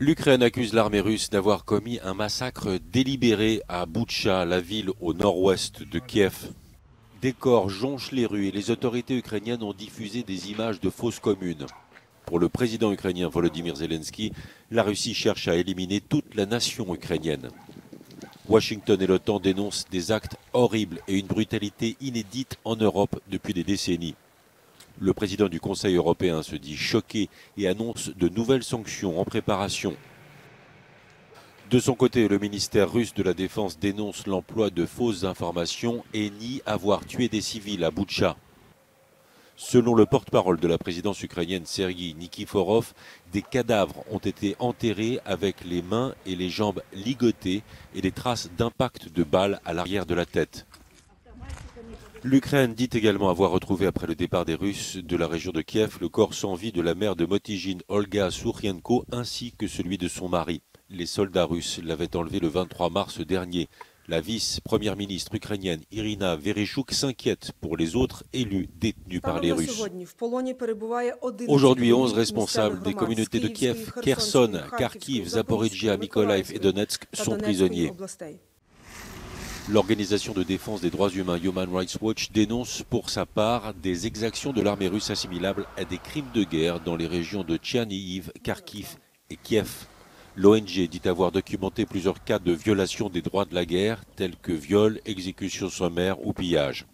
L'Ukraine accuse l'armée russe d'avoir commis un massacre délibéré à Boutcha, la ville au nord-ouest de Kiev. Des corps jonchent les rues et les autorités ukrainiennes ont diffusé des images de fosses communes. Pour le président ukrainien Volodymyr Zelensky, la Russie cherche à éliminer toute la nation ukrainienne. Washington et l'OTAN dénoncent des actes horribles et une brutalité inédite en Europe depuis des décennies. Le président du Conseil européen se dit choqué et annonce de nouvelles sanctions en préparation. De son côté, le ministère russe de la Défense dénonce l'emploi de fausses informations et nie avoir tué des civils à Boutcha. Selon le porte-parole de la présidence ukrainienne Sergueï Nikiforov, des cadavres ont été enterrés avec les mains et les jambes ligotées et des traces d'impact de balles à l'arrière de la tête. L'Ukraine dit également avoir retrouvé après le départ des Russes de la région de Kiev le corps sans vie de la mère de Motijine, Olga Sourienko, ainsi que celui de son mari. Les soldats russes l'avaient enlevé le 23 mars dernier. La vice-première ministre ukrainienne Irina Vereshchuk s'inquiète pour les autres élus détenus par les Russes. Aujourd'hui, 11 responsables des communautés de Kiev, Kherson, Kharkiv, Zaporijjia, Mykolaiv et Donetsk sont prisonniers. L'organisation de défense des droits humains Human Rights Watch dénonce pour sa part des exactions de l'armée russe assimilables à des crimes de guerre dans les régions de Tchernihiv, Kharkiv et Kiev. L'ONG dit avoir documenté plusieurs cas de violation des droits de la guerre, tels que viols, exécutions sommaires ou pillages.